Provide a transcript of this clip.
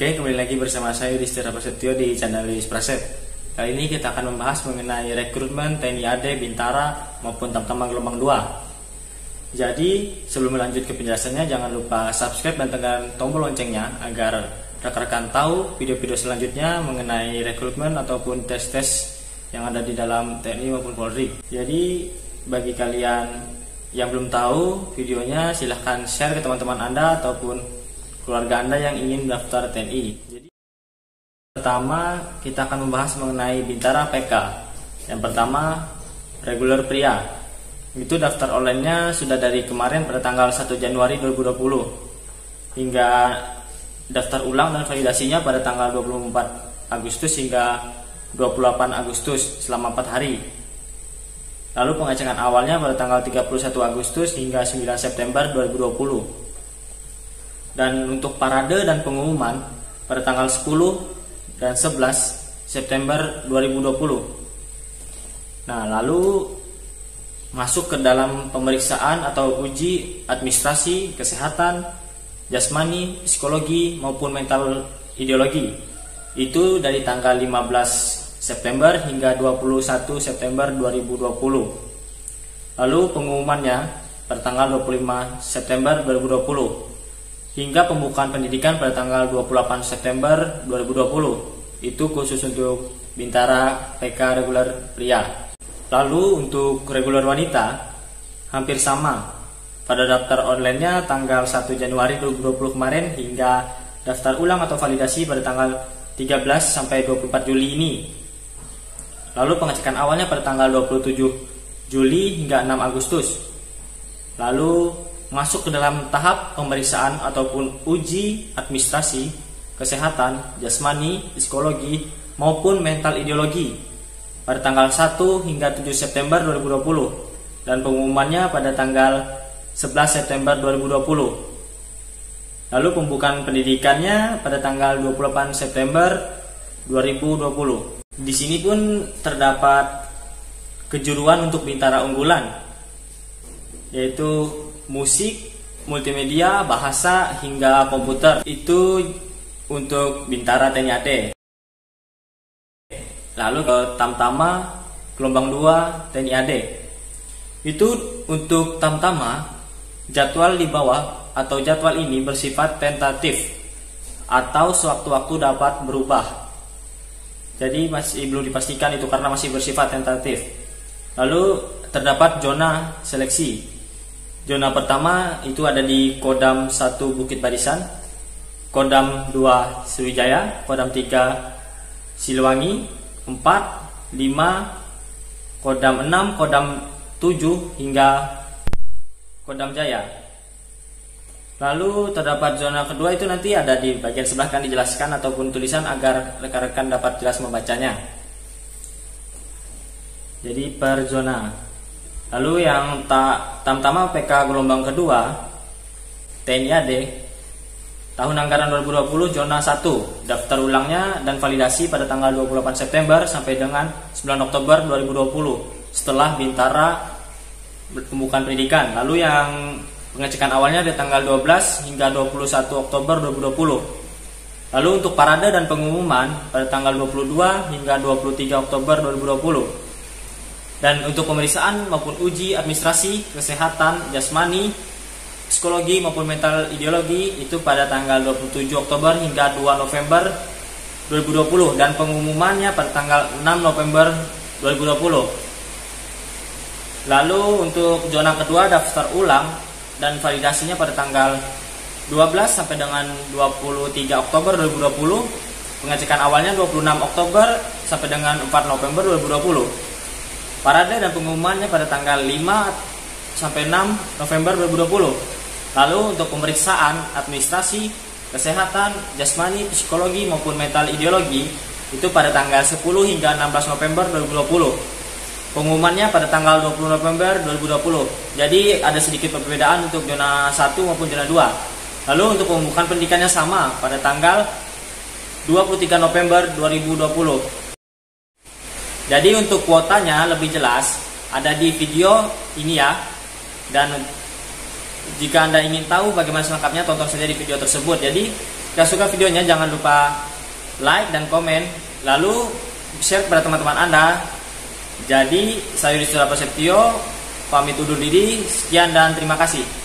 Oke, kembali lagi bersama saya Yudhistira Prasetyo di channel Yudhistira Praset. Kali ini kita akan membahas mengenai rekrutmen TNI AD Bintara maupun Tamtama gelombang 2. Jadi, sebelum lanjut ke penjelasannya, jangan lupa subscribe dan tekan tombol loncengnya agar rekan-rekan tahu video-video selanjutnya mengenai rekrutmen ataupun tes-tes yang ada di dalam TNI maupun Polri. Jadi, bagi kalian yang belum tahu videonya, silahkan share ke teman-teman Anda ataupun keluarga Anda yang ingin daftar TNI. Jadi, pertama kita akan membahas mengenai Bintara PK. Yang pertama, reguler pria. Itu daftar online-nya sudah dari kemarin pada tanggal 1 Januari 2020 hingga daftar ulang dan validasinya pada tanggal 24 Agustus hingga 28 Agustus selama 4 hari. Lalu pengecekan awalnya pada tanggal 31 Agustus hingga 9 September 2020. Dan untuk parade dan pengumuman pada tanggal 10 dan 11 September 2020. Nah, lalu masuk ke dalam pemeriksaan atau uji administrasi, kesehatan, jasmani, psikologi maupun mental ideologi. Itu dari tanggal 15 September hingga 21 September 2020. Lalu pengumumannya pada tanggal 25 September 2020. Hingga pembukaan pendidikan pada tanggal 28 September 2020. Itu khusus untuk Bintara PK reguler pria. Lalu untuk reguler wanita hampir sama. Pada daftar online-nya tanggal 1 Januari 2020 kemarin hingga daftar ulang atau validasi pada tanggal 13 sampai 24 Juli ini. Lalu pengecekan awalnya pada tanggal 27 Juli hingga 6 Agustus. Lalu masuk ke dalam tahap pemeriksaan ataupun uji administrasi, kesehatan, jasmani, psikologi, maupun mental ideologi pada tanggal 1 hingga 7 September 2020 dan pengumumannya pada tanggal 11 September 2020. Lalu pembukaan pendidikannya pada tanggal 28 September 2020. Di sini pun terdapat kejuruan untuk Bintara unggulan, yaitu musik, multimedia, bahasa, hingga komputer. Itu untuk Bintara TNI AD. Lalu ke Tamtama gelombang 2 TNI AD. Itu untuk Tamtama, jadwal di bawah atau jadwal ini bersifat tentatif atau sewaktu-waktu dapat berubah. Jadi masih belum dipastikan itu karena masih bersifat tentatif. Lalu terdapat zona seleksi. Zona pertama itu ada di Kodam 1 Bukit Barisan, Kodam 2 Sriwijaya, Kodam 3 Siliwangi, 4, 5, Kodam 6, Kodam 7 hingga Kodam Jaya. Lalu terdapat zona kedua itu nanti ada di bagian sebelah kan dijelaskan ataupun tulisan agar rekan-rekan dapat jelas membacanya. Jadi per zona. Lalu yang Tamtama PK gelombang kedua TNI AD tahun anggaran 2020 zona 1 daftar ulangnya dan validasi pada tanggal 28 September sampai dengan 9 Oktober 2020 setelah Bintara pembukaan pendidikan. Lalu yang pengecekan awalnya di tanggal 12 hingga 21 Oktober 2020. Lalu untuk parade dan pengumuman pada tanggal 22 hingga 23 Oktober 2020. Dan untuk pemeriksaan maupun uji administrasi, kesehatan, jasmani, psikologi maupun mental ideologi itu pada tanggal 27 Oktober hingga 2 November 2020 dan pengumumannya pada tanggal 6 November 2020. Lalu untuk zona kedua daftar ulang dan validasinya pada tanggal 12 sampai dengan 23 Oktober 2020. Pengecekan awalnya 26 Oktober sampai dengan 4 November 2020. Parade dan pengumumannya pada tanggal 5 sampai 6 November 2020. Lalu untuk pemeriksaan administrasi, kesehatan, jasmani, psikologi maupun mental ideologi itu pada tanggal 10 hingga 16 November 2020. Pengumumannya pada tanggal 20 November 2020. Jadi ada sedikit perbedaan untuk zona 1 maupun zona 2. Lalu untuk pembukaan pendidikannya sama pada tanggal 23 November 2020. Jadi untuk kuotanya lebih jelas ada di video ini ya. Dan jika Anda ingin tahu bagaimana selengkapnya, tonton saja di video tersebut. Jadi Jika suka videonya jangan lupa like dan komen, lalu share kepada teman-teman Anda. Jadi saya Yudhistira Prasetyo pamit undur diri, sekian dan terima kasih.